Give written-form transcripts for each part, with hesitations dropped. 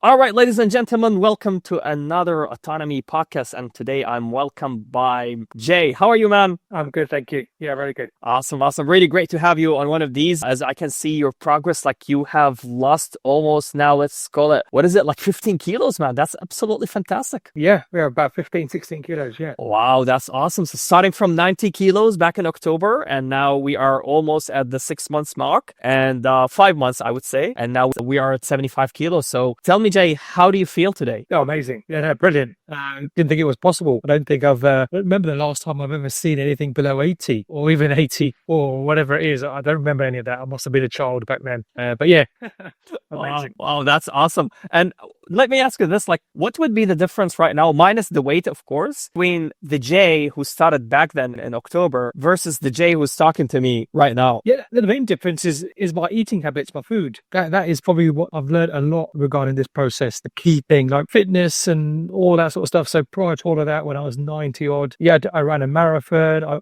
All right, ladies and gentlemen, welcome to another Autonomy podcast. And today I'm welcomed by Jay. How are you, man? I'm good, thank you. Yeah, very good. Awesome, awesome. Really great to have you on one of these. As I can see your progress, like you have lost almost now, let's call it, what is it, like 15 kilos, man? That's absolutely fantastic. Yeah, we're about 15, 16 kilos, yeah. Wow, that's awesome. So starting from 90 kilos back in October, and now we are almost at the 6 months mark and 5 months, I would say. And now we are at 75 kilos. So tell me, Jay, how do you feel today? Oh, amazing. Yeah, no, brilliant. Didn't think it was possible. I don't think I don't remember the last time I've ever seen anything below 80 or even 80 or whatever it is. I don't remember any of that. I must have been a child back then. But yeah, amazing. Wow, that's awesome. And let me ask you this, like, what would be the difference right now, minus the weight, of course, between the Jay who started back then in October versus the Jay who's talking to me right now? Yeah, the main difference is my eating habits, my food. That is probably what I've learned a lot regarding this process. The key thing, like fitness and all that sort of stuff. So prior to all of that, when I was 90 odd, yeah, I ran a marathon. I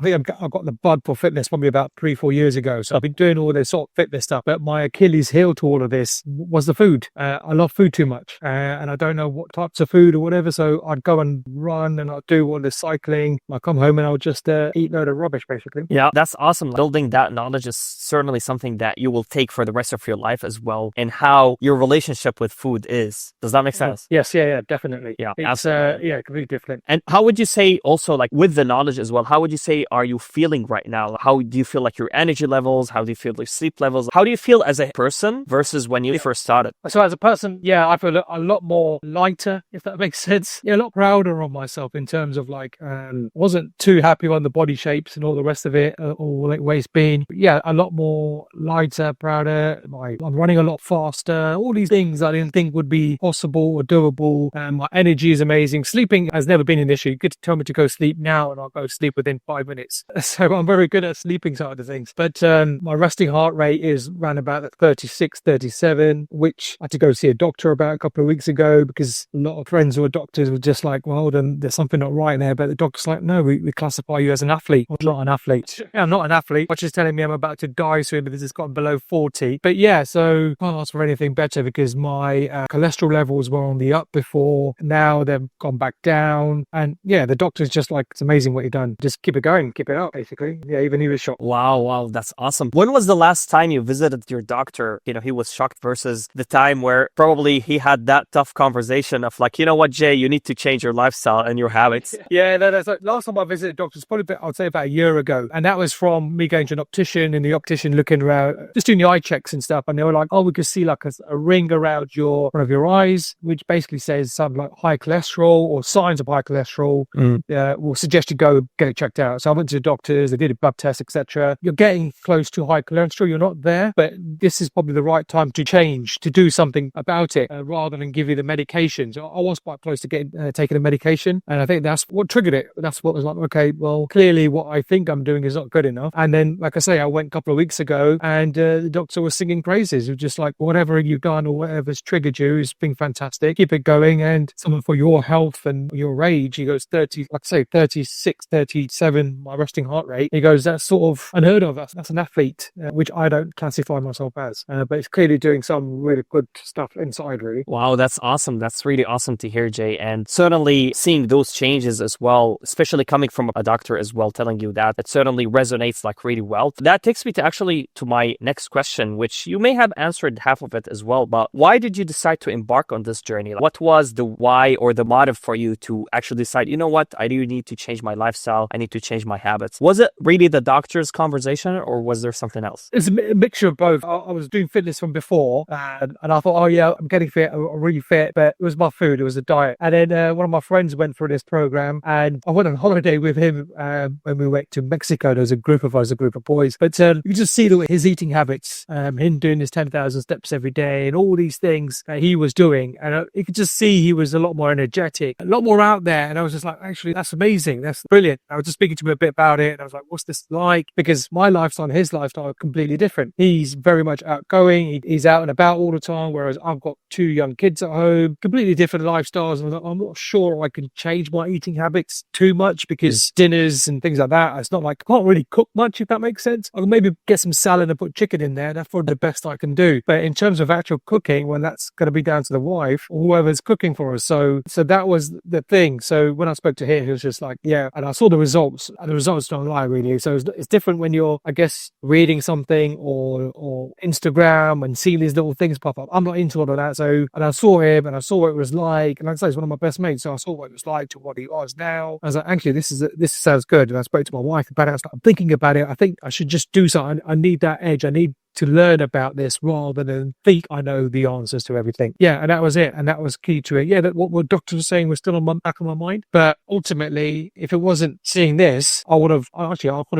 think I got the bud for fitness probably about 3-4 years ago. So I've been doing all this sort of fitness stuff. But my Achilles heel to all of this was the food. I love food too much, and I don't know what types of food or whatever. So I'd go and run and I'd do all the cycling. I'd come home and I would just eat a load of rubbish, basically. Yeah, that's awesome. Building that knowledge is certainly something that you will take for the rest of your life as well, and how your relationship with food is. Does that make sense? Yes, yeah, definitely. Yeah, it's yeah, completely different. And how would you say also, like with the knowledge as well, how would you say are you feeling right now? How do you feel like your energy levels? How do you feel your sleep levels? How do you feel as a person versus when you first started? So as a person, yeah, I feel a lot more lighter, if that makes sense. Yeah, a lot prouder of myself in terms of like, wasn't too happy on the body shapes and all the rest of it, or like waist being. But yeah, a lot more lighter, prouder. I'm running a lot faster. All these things I didn't think would be possible or doable. My energy is amazing. Sleeping has never been an issue. You could tell me to go sleep now and I'll go sleep within 5 minutes. So I'm very good at sleeping side of things. But my resting heart rate is around about 36, 37, which I had to go see a doctor about a couple of weeks ago because a lot of friends who are doctors were just like, well, then there's something not right there. But the doctor's like, no, we classify you as an athlete. I'm not an athlete. Yeah, I'm not an athlete. Which is telling me I'm about to die soon because it's gotten below 40. But yeah, so can't ask for anything better because my cholesterol levels were on the up before. Now they've gone back down. And yeah, the doctor's just like, it's amazing what you've done. Just keep it going, keep it up, basically. Yeah, even he was shocked. Wow, that's awesome. When was the last time you visited your doctor? You know, he was shocked versus the time where probably he had that tough conversation of like, you know what, Jay, you need to change your lifestyle and your habits. Yeah, no, that's like, last time I visited doctors probably I'd say about a year ago. And that was from me going to an optician and the optician looking around, just doing the eye checks and stuff. And they were like, oh, we could see like a ring around one of your eyes, which basically says something like high cholesterol or signs of high cholesterol. Will suggest you go get it checked out. So I went to the doctors, they did a blood test, etc. You're getting close to high cholesterol. You're not there, but this is probably the right time to change, to do something about it rather than give you the medications. I was quite close to getting taking the medication, and I think that's what triggered it. That's what was like, okay, well, clearly what I think I'm doing is not good enough. And then, like I say, I went a couple of weeks ago, and the doctor was singing praises. It was just like, whatever you've done or whatever's triggered you has been fantastic. Keep it going, and someone for your health and your age, he goes 30, like I say, 36, 37, my resting heart rate. He goes, that's sort of unheard of. That's an athlete, which I don't classify myself as, but it's clearly doing some really good stuff inside, really. Wow, that's awesome. That's really awesome to hear, Jay. And certainly seeing those changes as well, especially coming from a doctor as well, telling you that, it certainly resonates like really well. That takes me to my next question, which you may have answered half of it as well, but why did you decide to embark on this journey? What was the why or the motive for you to actually decide, you know what, I do need to change my lifestyle. I need to change my habits. Was it really the doctor's conversation or was there something else? It's a mixture of both. I was doing fitness from before and I thought, oh yeah, I'm getting fit, I'm really fit, but it was my food, it was a diet. And then one of my friends went through this program and I went on holiday with him when we went to Mexico. There was a group of us, a group of boys, but you could just see his eating habits, him doing his 10,000 steps every day and all these things that he was doing. And you could just see he was a lot more energetic, a lot more out there. And I was just like, actually, that's amazing. That's brilliant. I was just speaking to him a bit about it. And I was like, what's this like? Because my lifestyle and his lifestyle are completely different. He's very much outgoing. He's out and about all the time, whereas I've got 2 young kids at home, completely different lifestyles. And I'm not sure I can change my eating habits too much because dinners and things like that, it's not like I can't really cook much, if that makes sense. I can maybe get some salad and put chicken in there. That's probably the best I can do. But in terms of actual cooking, well, that's going to be down to the wife or whoever's cooking for us. So that was the thing. So when I spoke to him, he was just like, yeah. And I saw the results, and the results don't lie, really. So it's different when you're, I guess, reading something or Instagram and seeing these little things pop up. I'm not into all of that. So, and I saw him and I saw what it was like. And like I say, he's one of my best mates. So I saw what it was like to what he was now. I was like, actually, this sounds good. And I spoke to my wife about it. I was like, I'm thinking about it. I think I should just do something. I need that edge. I need to learn about this rather than think I know the answers to everything. Yeah, and that was it. And that was key to it. Yeah, that what doctors were saying was still on the back of my mind. But ultimately, if it wasn't seeing this, I would have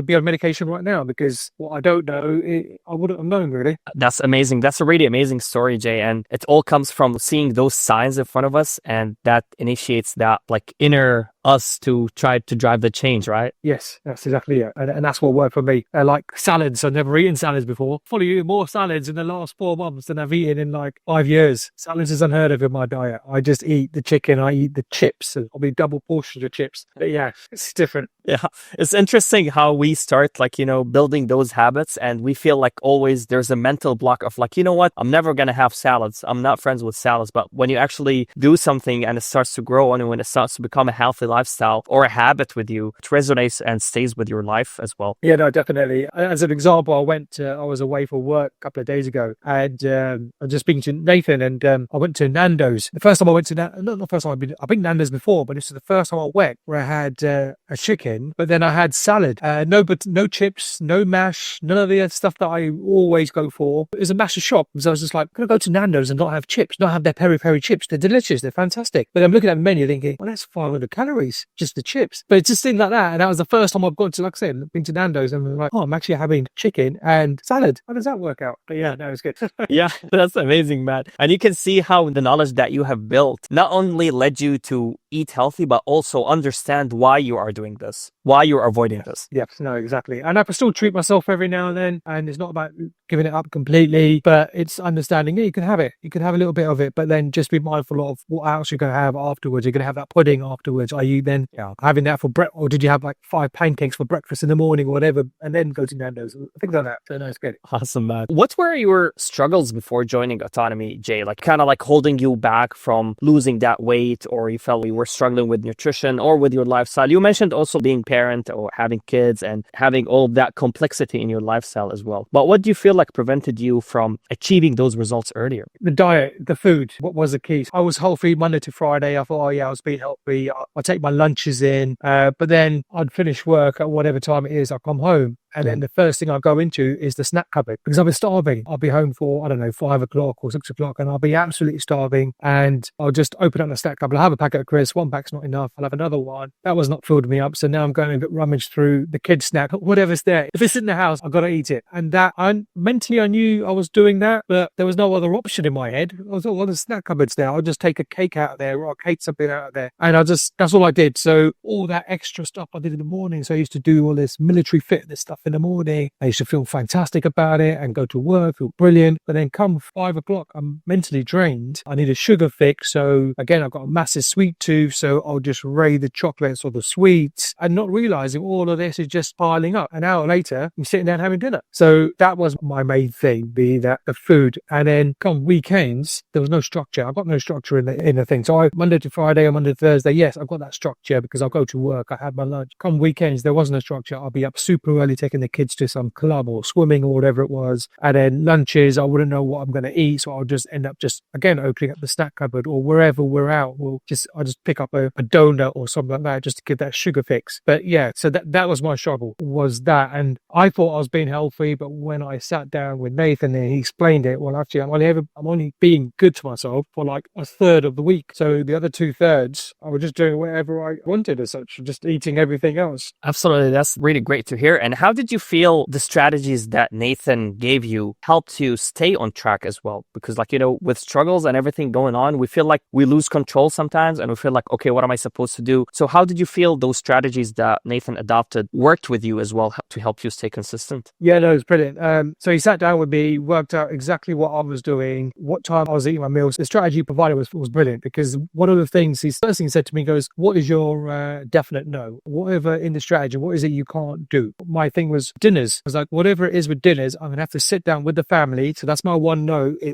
be on medication right now, because what I don't know, I wouldn't have known, really. That's amazing. That's a really amazing story, Jay. And it all comes from seeing those signs in front of us, and that initiates that like inner us to try to drive the change, right? Yes, that's exactly it. And that's what worked for me. Like salads. I've never eaten salads before. Fully eaten more salads in the last 4 months than I've eaten in like 5 years. Salads is unheard of in my diet. I just eat the chicken. I eat the chips, and probably double portions of chips. But yeah, it's different. Yeah, it's interesting how we start like, building those habits, and we feel like always there's a mental block of like, you know what, I'm never going to have salads. I'm not friends with salads. But when you actually do something and it starts to grow on you, when it starts to become a healthy lifestyle or a habit with you, it resonates and stays with your life as well. Yeah, no, definitely. As an example, I was away for work a couple of days ago, and I'm just speaking to Nathan, and I went to Nando's. The first time I went to not the first time I've been Nando's before, but this is the first time I went where I had a chicken, but then I had salad. No chips, no mash, none of the stuff that I always go for. It was a massive shock, because I was just like, I'm going to go to Nando's and not have chips, not have their peri-peri chips. They're delicious. They're fantastic. But I'm looking at the menu thinking, well, that's 500 calories, just the chips. But it's just things like that. And that was the first time I've gone to, like I said, been to Nando's, and I'm like, oh, I'm actually having chicken and salad. How does that work out? But yeah, no, it's good. Yeah, that's amazing, Matt. And you can see how the knowledge that you have built not only led you to eat healthy, but also understand why you are doing this, why you're avoiding this. Yes, no, exactly. And I can still treat myself every now and then. And it's not about giving it up completely, but it's understanding, yeah, you can have it. You can have a little bit of it, but then just be mindful of what else you're going to have afterwards. You're going to have that pudding afterwards. Are you then having that for breakfast? Or did you have like 5 pancakes for breakfast in the morning or whatever, and then go to Nando's? Things like that. So no, it's good. Awesome, man. What were your struggles before joining Autonomy, Jay? Like kind of like holding you back from losing that weight, or you felt you were struggling with nutrition or with your lifestyle? You mentioned also being parent or having kids and having all of that complexity in your lifestyle as well. But what do you feel like prevented you from achieving those results earlier? The diet, the food, what was the key? I was healthy Monday to Friday. I thought, oh yeah, I was being healthy. I'd take my lunches in, but then I'd finish work at whatever time it is. I'd come home, and then the first thing I go into is the snack cupboard, because I've been starving. I'll be home for, 5 o'clock or 6 o'clock, and I'll be absolutely starving. And I'll just open up the snack cupboard. I'll have a packet of crisps. 1 pack's not enough. I'll have another one. That was not filled me up. So now I'm going to rummage through the kids' snack, whatever's there. If it's in the house, I've got to eat it. And that, mentally I knew I was doing that, but there was no other option in my head. I was, the snack cupboard's there. I'll just take a cake out of there, or I'll cake something out of there. And that's all I did. So all that extra stuff I did in the morning. So I used to do all this military fitness stuff in the morning. I used to feel fantastic about it and go to work, feel brilliant. But then come 5 o'clock, I'm mentally drained. I need a sugar fix. So again, I've got a massive sweet tooth. So I'll just raid the chocolates or the sweets, and not realizing all of this is just piling up. An hour later, I'm sitting down having dinner. So that was my main thing, be that the food. And then come weekends, there was no structure. I've got no structure in the thing. So Monday to Friday or Monday to Thursday, yes, I've got that structure because I'll go to work. I had my lunch. Come weekends, there wasn't a structure. I'll be up super early taking the kids to some club or swimming or whatever it was. And then lunches, I wouldn't know what I'm going to eat. So I'll just end up again opening up the snack cupboard, or wherever we're out, I'll just pick up a donut or something like that just to get that sugar fix. But yeah, so that was my struggle, was that. And I thought I was being healthy, but when I sat down with Nathan and he explained it, well, actually, I'm only being good to myself for like a third of the week. So the other 2/3, I was just doing whatever I wanted as such, just eating everything else. Absolutely. That's really great to hear. And how did you feel the strategies that Nathan gave you helped you stay on track as well? Because with struggles and everything going on, we feel like we lose control sometimes, and we feel like, okay, what am I supposed to do? So how did you feel those strategies that Nathan adopted worked with you as well to help you stay consistent? Yeah, no, it's brilliant. So he sat down with me, worked out exactly what I was doing, what time I was eating my meals. The strategy he provided was brilliant, because one of the things first thing he said to me goes, what is your definite no? Whatever in the strategy, what is it you can't do? My thing was dinners. I was like, whatever it is with dinners, I'm going to have to sit down with the family. So that's my one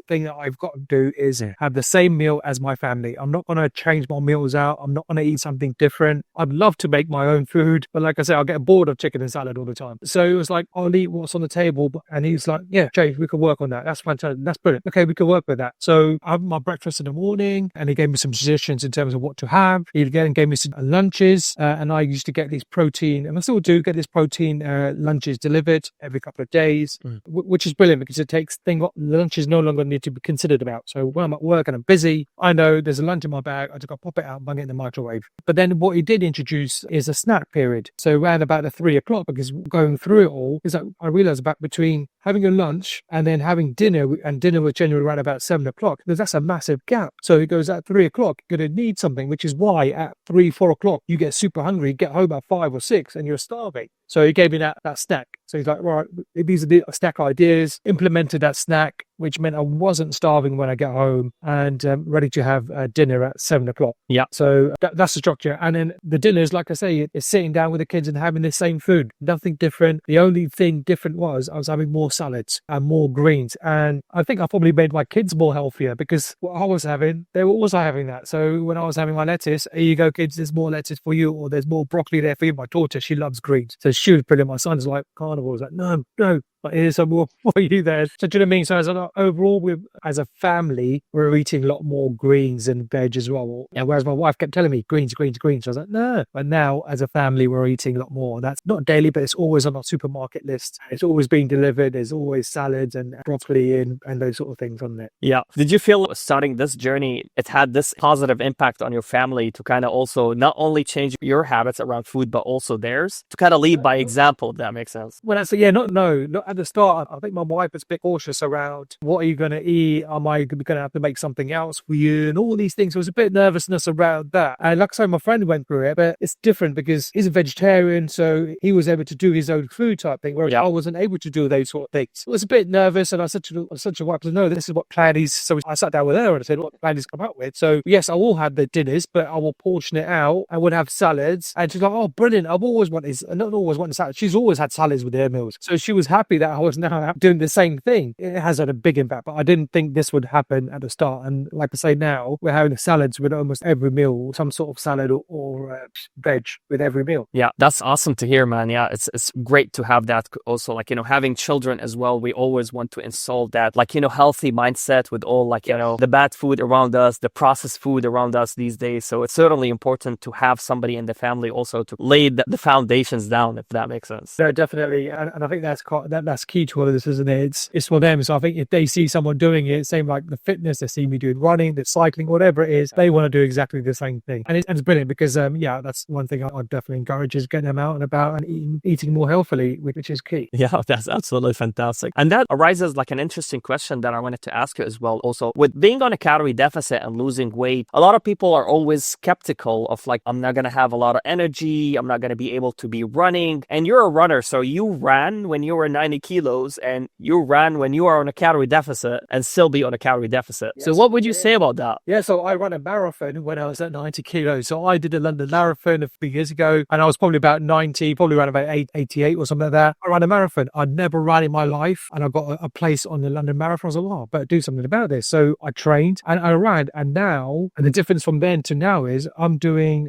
thing that I've got to do is have the same meal as my family. I'm not going to change my meals out. I'm not going to eat something different. I'd love to make my own food, but like I said, I'll get bored of chicken and salad all the time. So it was like, I'll eat what's on the table. And he's like, yeah, Jay, we can work on that. That's fantastic. That's brilliant. Okay, we can work with that. So I have my breakfast in the morning, and he gave me some suggestions in terms of what to have. He again gave me some lunches, and I used to get these protein, and I still do get these protein lunches delivered every couple of days, which is brilliant because it takes lunches no longer need to be considered about. So when I'm at work and I'm busy, I know there's a lunch in my bag. I just got to pop it out and bung it in the microwave. But then what he did introduce is a snack period. So around about the 3 o'clock, because going through it all, is that I realized about between having a lunch and then having dinner, and dinner was generally around about 7 o'clock, because that's a massive gap. So it goes at 3 o'clock, you're going to need something, which is why at 3, 4 o'clock, you get super hungry, get home at 5 or 6 and you're starving. So he gave me that snack. So he's like, right, these are the snack ideas, implemented that snack, which meant I wasn't starving when I get home and ready to have dinner at 7 o'clock. Yeah. So that's the structure. And then the dinners, like I say, is sitting down with the kids and having the same food, nothing different. The only thing different was I was having more salads and more greens. And I think I probably made my kids more healthier because what I was having, they were also having that. So when I was having my lettuce, here you go, kids, there's more lettuce for you, or there's more broccoli there for you. My daughter, she loves greens. So she was brilliant. My son's like carnivore. I was like, no, but here's some more for you there. So do you know what I mean? So overall, as a family, we're eating a lot more greens and veg as well. And whereas my wife kept telling me greens. So I was like, no. But now as a family, we're eating a lot more. That's not daily, but it's always on our supermarket list. It's always being delivered. There's always salads and broccoli and those sort of things on it. Yeah. Did you feel starting this journey, it had this positive impact on your family to kind of also not only change your habits around food, but also theirs to kind of lead by example, if that makes sense? Well, that's not at the start. I think my wife was a bit cautious around what are you going to eat? Am I going to have to make something else for you? And all these things. There was a bit of nervousness around that. And like I say, my friend went through it, but it's different because he's a vegetarian. So he was able to do his own food type thing, whereas I wasn't able to do those sort of things. I was a bit nervous, and I said to my wife, no, this is what plan is. So I sat down with her and I said, what plan he's come up with. So yes, I will have the dinners, but I will portion it out. I would have salads. And she's like, oh, brilliant. I've always wanted, not always wanted salad. She's always had salads with her meals. So she was happy that I was now doing the same thing. It has had a big impact, but I didn't think this would happen at the start. And like I say, now we're having salads with almost every meal, some sort of salad or veg with every meal. Yeah, that's awesome to hear, man. Yeah, it's great to have that also, like, having children as well. We always want to install that, like, healthy mindset with all, like, the bad food around us, the processed food around us these days. So it's certainly important to have somebody in the family also to lay the foundations down, if that makes sense. No, definitely. And I think that's key to all of this, isn't it? It's for them. So I think if they see someone doing it, same like the fitness, they see me doing running, the cycling, whatever it is, they want to do exactly the same thing. And it's brilliant because, that's one thing I'd definitely encourage is getting them out and about and eating more healthily, which is key. Yeah, that's absolutely fantastic. And that arises like an interesting question that I wanted to ask you as well. Also, with being on a calorie deficit and losing weight, a lot of people are always skeptical of like, I'm not going to have a lot of energy. I'm not going to be able to be running. And you're a runner. So you ran when you were 90 kilos and you ran when you are on a calorie deficit and still be on a calorie deficit. Yes. So what would you say about that? Yeah, so I ran a marathon when I was at 90 kilos. So I did a London marathon a few years ago and I was probably about 90, probably around about 88 or something like that. I ran a marathon. I'd never ran in my life and I got a place on the London marathon. I was like, oh, I better do something about this. So I trained and I ran. And now, and the difference from then to now is I'm doing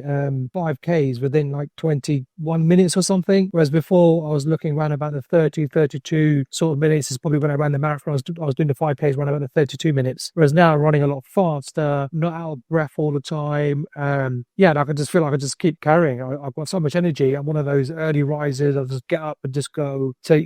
5Ks within like 21 minutes or something. Whereas before I was looking around about the 30, 32 sort of minutes. Is probably when I ran the marathon. I was doing the 5Ks around about the 32 minutes. Whereas now I'm running a lot faster, not out of breath all the time. And I can just feel like I just keep carrying. I've got so much energy. I'm one of those early risers. I'll just get up and just go. So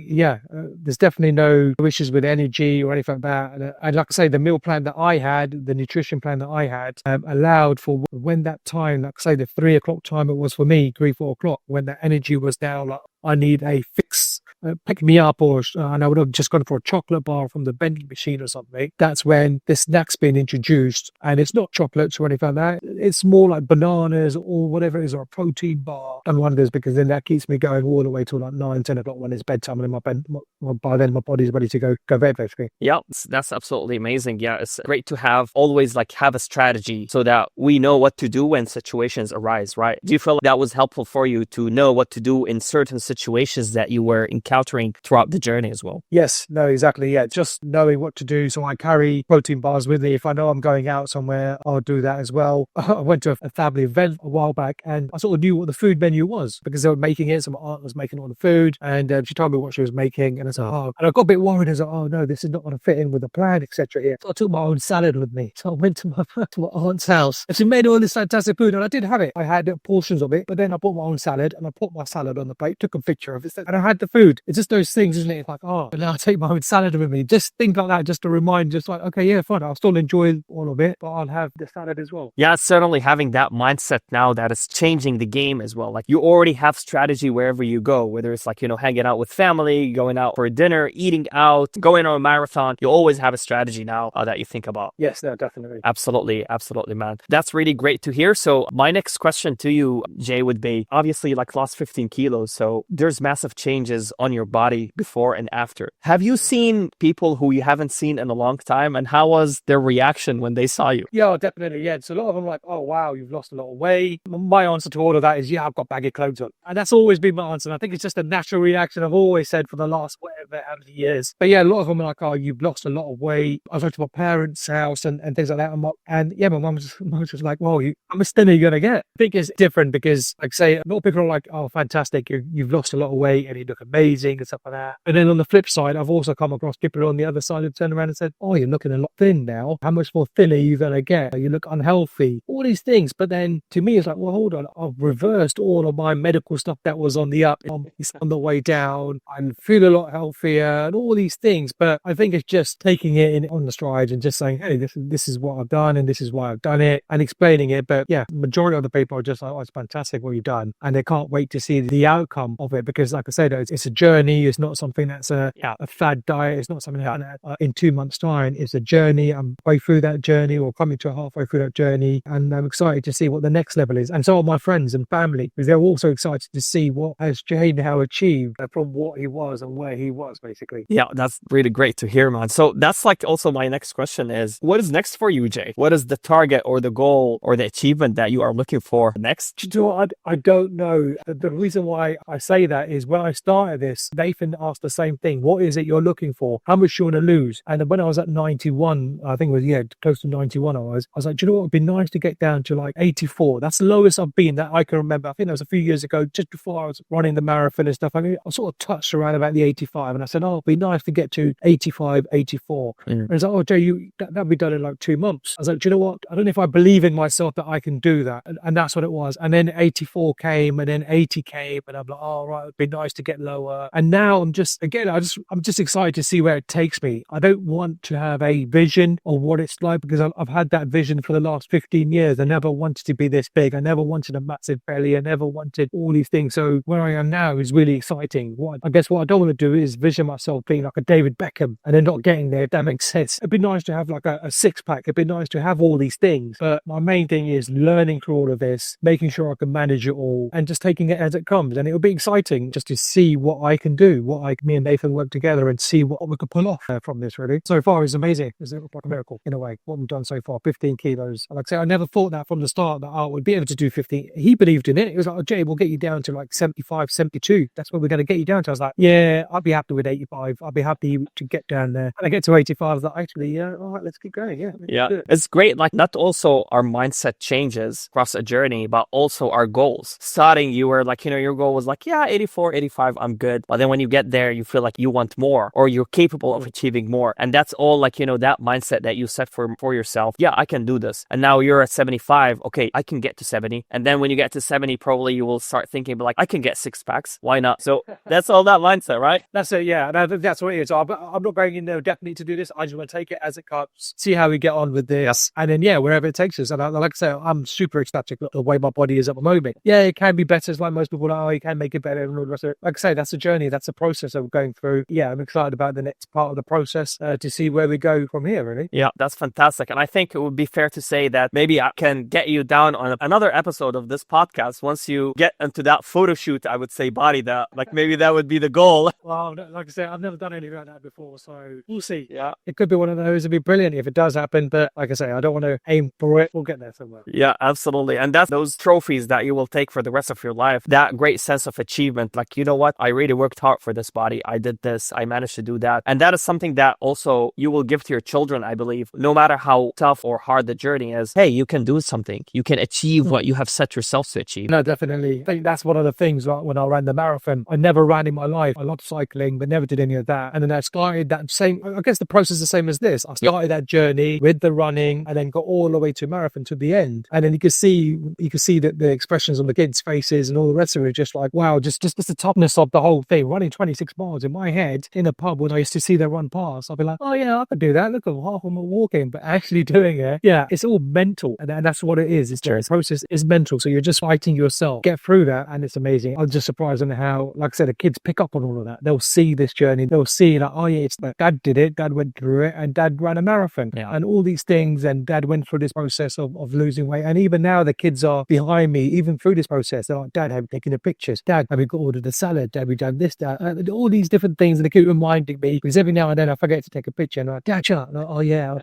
there's definitely no issues with energy or anything like that. And like I say, the meal plan that I had, the nutrition plan that I had, allowed for when that time, like I say, the 3 o'clock time it was for me, 3, 4 o'clock, when the energy was now like, I need a fix, pick me up, and I would have just gone for a chocolate bar from the vending machine or something. That's when the snack's been introduced, and it's not chocolates or anything like that. It's more like bananas or whatever it is, or a protein bar. And one of those, because then that keeps me going all the way till like 9, 10 o'clock when it's bedtime, and by then my body's ready to go bed, basically. Yeah, that's absolutely amazing. Yeah, it's great to have a strategy so that we know what to do when situations arise, right? Do you feel like that was helpful for you to know what to do in certain situations that you were encountering throughout the journey as well. Yes, no, exactly. Yeah, just knowing what to do. So I carry protein bars with me. If I know I'm going out somewhere, I'll do that as well. I went to a family event a while back and I sort of knew what the food menu was because they were making it. So my aunt was making all the food and she told me what she was making. And I said, oh, and I got a bit worried. I was like, oh no, this is not going to fit in with the plan, etc. Here. So I took my own salad with me. So I went to my aunt's house and she made all this fantastic food and I did have it. I had portions of it, but then I bought my own salad and I put my salad on the plate, took a picture of it and I had the food. It's just those things, isn't it? It's like, oh, and now I take my own salad with me. Just think like that, just to remind, just like, okay, yeah, fine. I'll still enjoy all of it, but I'll have the salad as well. Yeah, certainly having that mindset now that is changing the game as well. Like you already have strategy wherever you go, whether it's like, hanging out with family, going out for dinner, eating out, going on a marathon. You always have a strategy now that you think about. Yes, no, definitely. Absolutely, man. That's really great to hear. So my next question to you, Jay, would be obviously like lost 15 kilos. So there's massive changes on your body before and after. Have you seen people who you haven't seen in a long time? And how was their reaction when they saw you? Yeah, definitely. Yeah. So a lot of them are like, oh, wow, you've lost a lot of weight. My answer to all of that is, yeah, I've got baggy clothes on. And that's always been my answer. And I think it's just a natural reaction I've always said for the last whatever, how many years. But yeah, a lot of them are like, oh, you've lost a lot of weight. I was going to my parents' house and things like that. And yeah, my mum was just like, well, how much thinner are you going to get? I think it's different because, like say, a lot of people are like, oh, fantastic. You've lost a lot of weight and you look amazing and stuff like that. And then on the flip side, I've also come across people on the other side who turn around and said, oh, you're looking a lot thin now. How much more thin are you going to get? You look unhealthy. All these things. But then to me, it's like, well, hold on. I've reversed all of my medical stuff that was on the up. It's on the way down. I feel a lot healthier and all these things. But I think it's just taking it in on the stride and just saying, hey, this is what I've done and this is why I've done it and explaining it. But yeah, majority of the people are just like, oh, it's fantastic what you've done. And they can't wait to see the outcome of it because like I said, it's a journey. It's not something that's a fad diet. It's not something that in 2 months time. It's a journey. I'm way through that journey or coming to halfway through that journey. And I'm excited to see what the next level is. And so are my friends and family because they're also excited to see what has Jay now achieved from what he was and where he was basically. Yeah, that's really great to hear, man. So that's like also my next question is, what is next for you, Jay? What is the target or the goal or the achievement that you are looking for next? You know what? I don't know. The reason why I say that is when I started this, Nathan asked the same thing. What is it you're looking for? How much you want to lose? And when I was at 91, I think it was, close to 91 I was like, do you know what? It'd be nice to get down to like 84. That's the lowest I've been that I can remember. I think that was a few years ago, just before I was running the marathon and stuff. I sort of touched around about the 85 and I said, oh, it'd be nice to get to 85, 84. And it's like, oh, Jay, that'd be done in like 2 months. I was like, do you know what? I don't know if I believe in myself that I can do that. And that's what it was. And then 84 came and then 80 came and I'm like, oh, right, it'd be nice to get lower. And now I'm just excited to see where it takes me. I don't want to have a vision of what it's like because I've had that vision for the last 15 years. I never wanted to be this big. I never wanted a massive belly. I never wanted all these things. So where I am now is really exciting. I guess what I don't want to do is vision myself being like a David Beckham and then not getting there, if that makes sense. It'd be nice to have like a six pack. It'd be nice to have all these things. But my main thing is learning through all of this, making sure I can manage it all and just taking it as it comes. And it'll be exciting just to see what I can do, me and Nathan work together and see what we could pull off from this really. So far it's amazing. It's like a miracle in a way, what we've done so far, 15 kilos. And like I say, I never thought that from the start that I would be able to do 15. He believed in it. It was like, oh, Jay, we'll get you down to like 75, 72. That's what we're going to get you down to. I was like, yeah, I'd be happy with 85. I'd be happy to get down there. And I get to 85. I was like, actually, yeah, all right, let's keep going. Yeah. It's great. Like not also our mindset changes across a journey, but also our goals. Starting, you were like, your goal was like, yeah, 84, 85, I'm good. But then when you get there, you feel like you want more or you're capable of achieving more. And that's all like, that mindset that you set for yourself. Yeah, I can do this. And now you're at 75. Okay, I can get to 70. And then when you get to 70, probably you will start thinking, but like, I can get 6 packs. Why not? So that's all that mindset, right? That's it. Yeah. And I think that's what it is. I'm not going in there definitely to do this. I just want to take it as it comes, see how we get on with this. Yes. And then, yeah, wherever it takes us. And like I say, I'm super ecstatic the way my body is at the moment. Yeah, it can be better. It's like most people are, you can make it better and all the rest of it. Like I say, that's a journey. That's a process that we're going through. Yeah, I'm excited about the next part of the process to see where we go from here, really. Yeah, that's fantastic. And I think it would be fair to say that maybe I can get you down on another episode of this podcast once you get into that photo shoot, I would say, body that, like maybe that would be the goal. Well, like I said, I've never done anything like that before, so we'll see. Yeah. It could be one of those. It'd be brilliant if it does happen, but like I say, I don't want to aim for it. We'll get there somewhere. Yeah, absolutely. And that's those trophies that you will take for the rest of your life. That great sense of achievement. Like, you know what? I really worked hard for this body. I did this. I managed to do that. And that is something that also you will give to your children, I believe, no matter how tough or hard the journey is. Hey, you can do something. You can achieve what you have set yourself to achieve. No, definitely. I think that's one of the things, like when I ran the marathon, I never ran in my life. I loved cycling, but never did any of that. And then I started that same, I guess the process is the same as this. I started that journey with the running and then got all the way to marathon to the end. And then you could see that the expressions on the kids' faces and all the rest of it, just like, wow, just the toughness of the whole thing. Running 26 miles in my head in a pub when I used to see them run past, I'd be like, oh yeah, I could do that. Look at half of them are walking, but actually doing it, yeah, it's all mental. And that's what it is. It's the process is mental. So you're just fighting yourself, get through that. And it's amazing. I'm just surprised on how, like I said, the kids pick up on all of that. They'll see this journey. They'll see like, oh yeah, it's like dad did it. Dad went through it and dad ran a marathon and all these things. And dad went through this process of losing weight. And even now the kids are behind me, even through this process. They're like, Dad, have you taken the pictures? Dad, have you ordered the salad? Dad, have you done this, Dad? All these different things. And they keep reminding me because every now and then I forget to take a picture and I'm like, Dad, shut up. Like, oh yeah,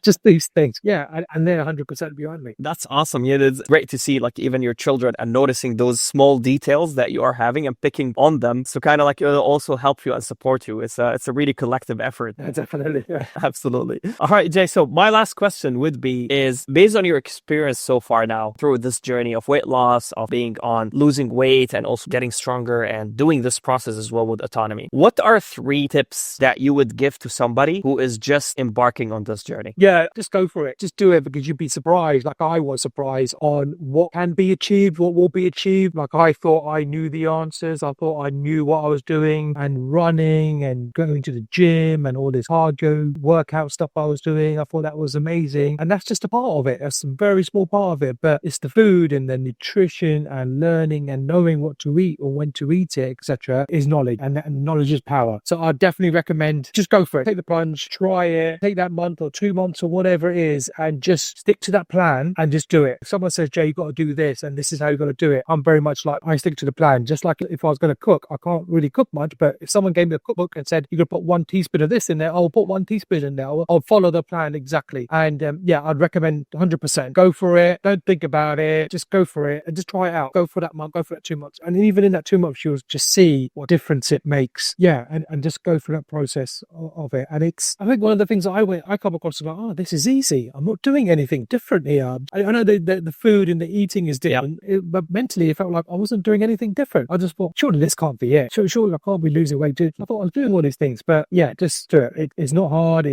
just these things. Yeah. And they're 100% behind me. That's awesome. Yeah, it's great to see like even your children and noticing those small details that you are having and picking on them. So kind of like it'll also help you and support you. It's a really collective effort. Yeah, definitely. Yeah. Absolutely. All right, Jay. So my last question would be is based on your experience so far now through this journey of weight loss, of being on losing weight and also getting stronger and doing this process as well with autonomy. What are 3 tips that you would give to somebody who is just embarking on this journey? Yeah, just go for it. Just do it because you'd be surprised, like I was surprised on what can be achieved, what will be achieved. Like I thought I knew the answers. I thought I knew what I was doing and running and going to the gym and all this cardio workout stuff I was doing. I thought that was amazing. And that's just a part of it. That's a very small part of it, but it's the food and the nutrition and learning and knowing what to eat or when to eat it, etc. is knowledge, and knowledge is power. So I definitely recommend just go for it. Take the plunge, try it, take that month or 2 months or whatever it is and just stick to that plan and just do it. If someone says, Jay, you got to do this and this is how you got to do it, I'm very much like, I stick to the plan. Just like if I was going to cook, I can't really cook much, but if someone gave me a cookbook and said, you could put 1 teaspoon of this in there, I'll put 1 teaspoon in there. I'll follow the plan exactly. And yeah, I'd recommend 100%. Go for it. Don't think about it. Just go for it and just try it out. Go for that month, go for that 2 months. And even in that 2 months, you'll just see what difference it makes. Yeah. And just go through that process of it. And it's, I think one of the things I come across is like, oh, this is easy. I'm not doing anything different here. I know the food and the eating is different, but mentally it felt like I wasn't doing anything different. I just thought, surely this can't be it. Surely I can't be losing weight. I thought I was doing all these things, but yeah, just do it. It's not hard.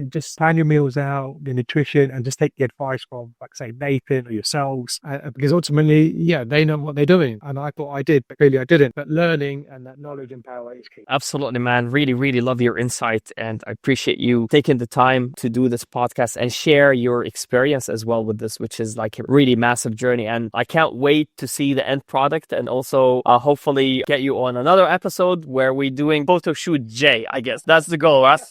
Just plan your meals out, the nutrition, and just take the advice from, like say, Nathan or yourselves, because ultimately, yeah, they know what they're doing. And I thought I did, but clearly I didn't. But learning and that knowledge and power is key. Absolutely, man. Really, really love your insight. And I appreciate you taking the time to do this podcast and share your experience as well with this, which is like a really massive journey. And I can't wait to see the end product and also hopefully get you on another episode where we're doing photo shoot Jay, I guess. That's the goal, right?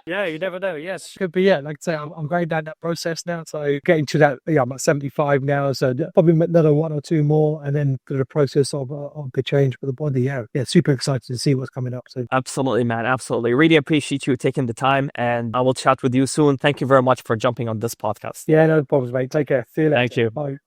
Yeah, you never know. Yes. Could be, yeah. Like I say, I'm going down that process now. So getting to that, yeah, I'm at 75 now. So probably another 1 or 2 more and then the process of the change for the body. Yeah. Yeah. Super excited to see what's coming up. So absolutely, man. Absolutely. Really appreciate you taking the time and I will chat with you soon. Thank you very much for jumping on this podcast. Yeah, no problems, mate. Take care. See you later. Thank you. Bye.